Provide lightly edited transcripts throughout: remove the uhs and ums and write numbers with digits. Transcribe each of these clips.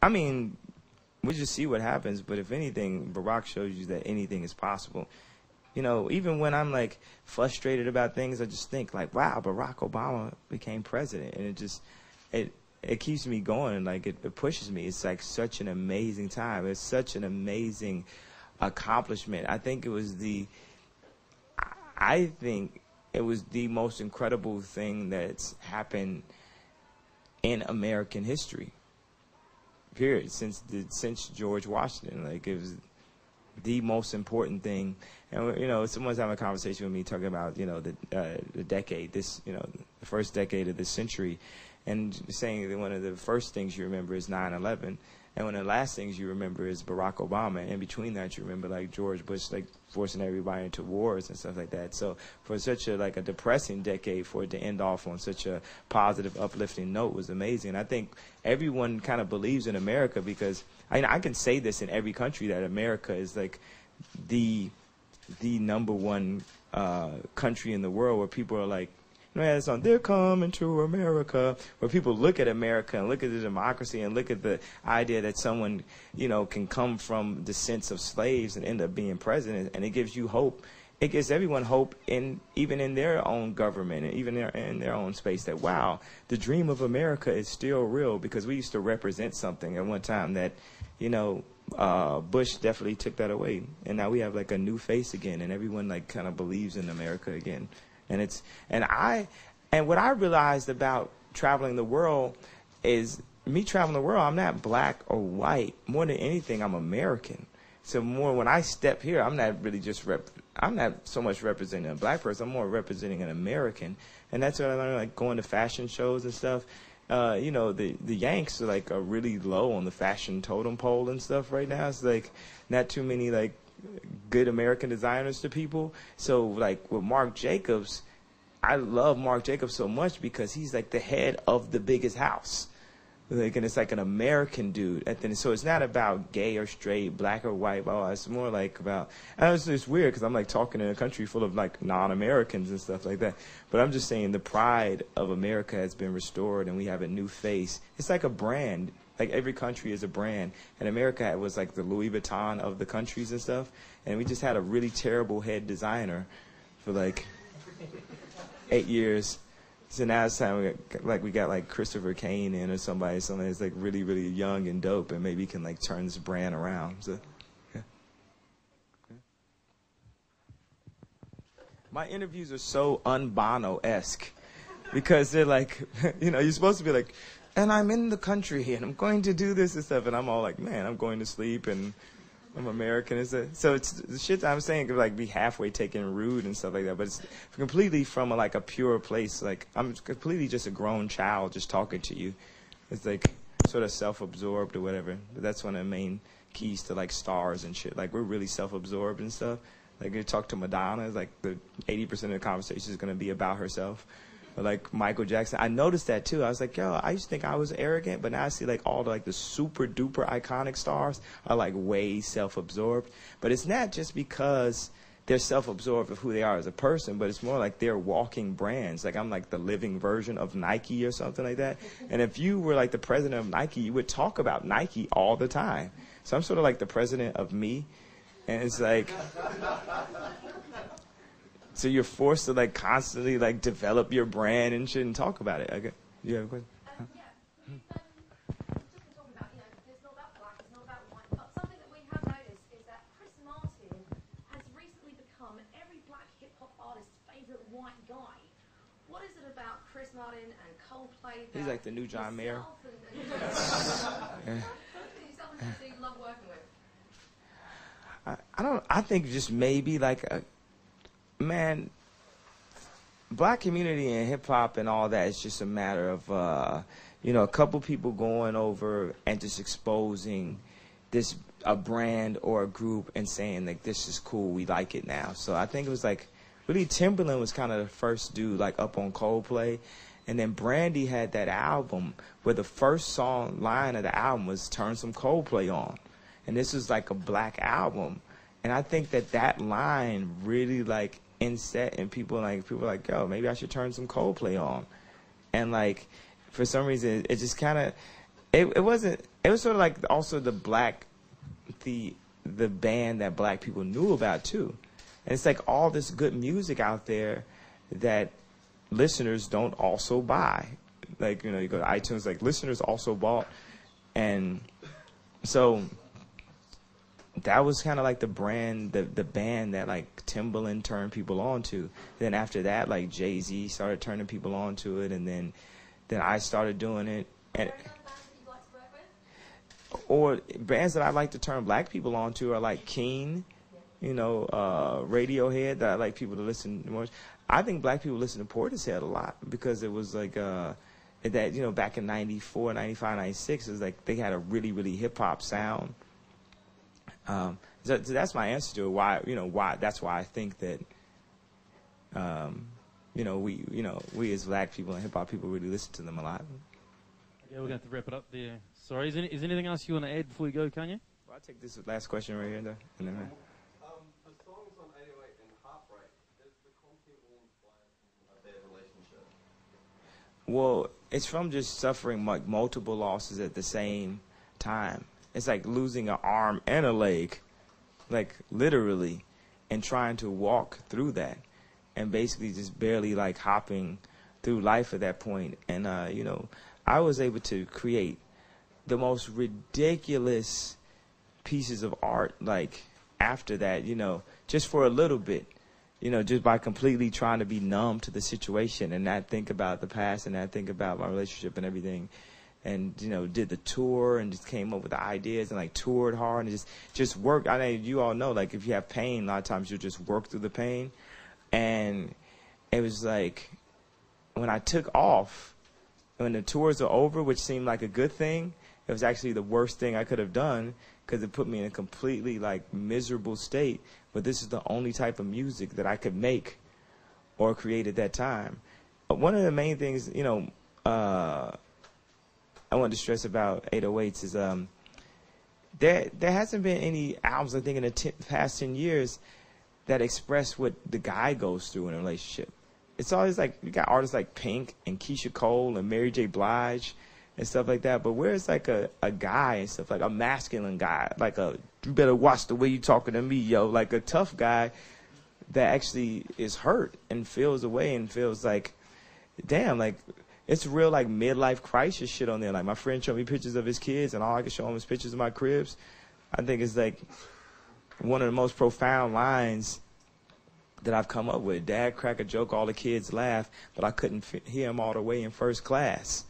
I mean, we just see what happens. But if anything, Barack shows you that anything is possible. You know, even when I'm like frustrated about things, I just think like, wow, Barack Obama became president, and it keeps me going. Like it pushes me. It's like such an amazing time. It's such an amazing accomplishment. I think it was the most incredible thing that's happened in American history. Period. Since George Washington, like it was the most important thing. And you know, someone's having a conversation with me talking about, you know, the decade, this, you know, the first decade of this century, and saying that one of the first things you remember is 9/11, and one of the last things you remember is Barack Obama, and in between that you remember like George Bush, like forcing everybody into wars and stuff like that. So for such a like a depressing decade, for it to end off on such a positive, uplifting note was amazing. I think everyone kind of believes in America because I can say this in every country that America is like the number one country in the world where people are like, you know, it's on they're coming to America, where people look at America and look at the democracy and look at the idea that someone, you know, can come from descents of slaves and end up being president, and it gives you hope. It gives everyone hope, even in their own government and even in their own space, that, wow, the dream of America is still real, because we used to represent something at one time that, you know, Bush definitely took that away. And now we have like a new face again, and everyone like kind of believes in America again. And what I realized about traveling the world is me traveling the world, I'm not black or white. More than anything, I'm American. So more when I step here, I'm not really just I'm not so much representing a black person. I'm more representing an American. And that's what I learned, like going to fashion shows and stuff. You know, the Yanks are really low on the fashion totem pole and stuff right now. It's like not too many like good American designers to people. So like with Marc Jacobs, I love Marc Jacobs so much because he's like the head of the biggest house. Like, and it's like an American dude. And then, so it's not about gay or straight, black or white. Oh, it's more like about, and it's weird because I'm like talking in a country full of like non-Americans and stuff like that. But I'm just saying the pride of America has been restored and we have a new face. It's like a brand. Like every country is a brand. And America was like the Louis Vuitton of the countries and stuff. And we just had a really terrible head designer for like 8 years. So now it's time we got like Christopher Kane in or somebody that's like really, really young and dope, and maybe can like turn this brand around. So, yeah. My interviews are so un-Bono-esque because they're like, you know, you're supposed to be like, and I'm in the country and I'm going to do this and stuff, and I'm all like, man, I'm going to sleep and I'm American. So it's the shit that I'm saying could like be halfway taken rude and stuff like that, but it's completely from like a pure place. Like I'm completely just a grown child just talking to you. It's like sort of self-absorbed or whatever. But that's one of the main keys to like stars and shit. Like we're really self-absorbed and stuff. Like you talk to Madonna, it's like the 80% of the conversation is going to be about herself. Or like Michael Jackson, I noticed that too. I was like, yo, I used to think I was arrogant, but now I see like all the super duper iconic stars are like way self-absorbed. But it's not just because they're self-absorbed of who they are as a person, but it's more like they're walking brands. Like I'm like the living version of Nike or something like that. And if you were like the president of Nike, you would talk about Nike all the time. So I'm sort of like the president of me. And it's like, so you're forced to like constantly like develop your brand and shit and talk about it. Okay, you have a question? Yeah. Just talking about, you know, it's not about black, it's not about white, but something that we have noticed is that Chris Martin has recently become every black hip hop artist's favorite white guy. What is it about Chris Martin and Coldplay? He's like the new John Mayer. You love working with? I think just maybe like man, black community and hip hop and all that is just a matter of you know, a couple people going over and just exposing a brand or a group and saying like this is cool, we like it now. So I think it was like really Timberland was kind of the first dude like up on Coldplay, and then Brandy had that album where the first line of the album was "Turn Some Coldplay On," and this was like a black album, and I think that line really like inset, and people are like, yo, maybe I should turn some Coldplay on. And like for some reason it just kind of, it wasn't. It was sort of like also the the band that black people knew about too, and it's like all this good music out there that listeners don't also buy. Like, you go to iTunes, like listeners also bought, and so that was kind of like the band that like Timbaland turned people on to. Then after that, like Jay-Z started turning people on to it, and then I started doing it. And or bands that I like to turn black people on to are like Keen, Radiohead, that I like people to listen more. I think black people listen to Portishead a lot because it was like that, back in 94, 95, 96, it was like they had a really, really hip-hop sound. So that's my answer to it. Why that's why I think that we as black people and hip hop people really listen to them a lot. Yeah, we're going to have to wrap it up there. Sorry, is there anything else you want to add before we go, Kanye? Well, I'll take this last question right here, and then. The songs on 808 and Heartbreak, is the content all inspired from a bad relationship? Well, it's from just suffering like multiple losses at the same time. It's like losing an arm and a leg, like literally, and trying to walk through that, and basically just barely like hopping through life at that point. And I was able to create the most ridiculous pieces of art like after that, just for a little bit, just by completely trying to be numb to the situation and not think about the past and not think about my relationship and everything. And, did the tour and just came up with the ideas and like toured hard and just worked. I know you all know, like if you have pain, a lot of times you'll just work through the pain. And it was like when I took off, when the tours are over, which seemed like a good thing, it was actually the worst thing I could have done because it put me in a completely like miserable state. But this is the only type of music that I could make or create at that time. But one of the main things, I wanted to stress about 808s is there hasn't been any albums, I think, in the past 10 years that express what the guy goes through in a relationship. It's always like you got artists like Pink and Keisha Cole and Mary J. Blige and stuff like that. But where's like a guy and stuff, like a masculine guy, like you better watch the way you talking to me, yo, like a tough guy that actually is hurt and feels away and feels like, damn, like it's real like midlife crisis shit on there. Like my friend showed me pictures of his kids and all I could show him is pictures of my cribs. I think it's like one of the most profound lines that I've come up with. Dad crack a joke, all the kids laugh, but I couldn't hear him all the way in first class.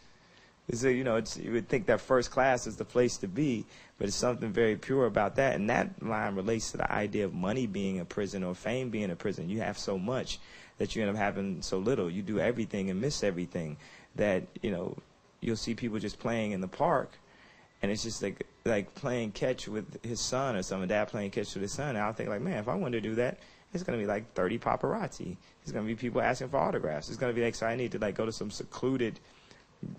So, you would think that first class is the place to be, but it's something very pure about that. And that line relates to the idea of money being a prison or fame being a prison. You have so much that you end up having so little. You do everything and miss everything. That, you'll see people just playing in the park, and it's just like playing catch with his son or something. Dad playing catch with his son. And I'll think like, man, if I wanted to do that, it's going to be like 30 paparazzi. It's going to be people asking for autographs. It's going to be like, so I need to like go to some secluded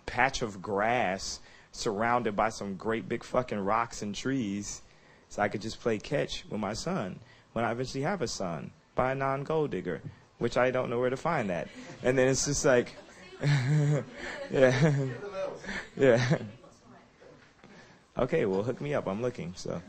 patch of grass surrounded by some great big fucking rocks and trees so I could just play catch with my son when I eventually have a son by a non-gold digger, which I don't know where to find that. And then it's just like, yeah. Yeah. Okay, well, hook me up. I'm looking, so.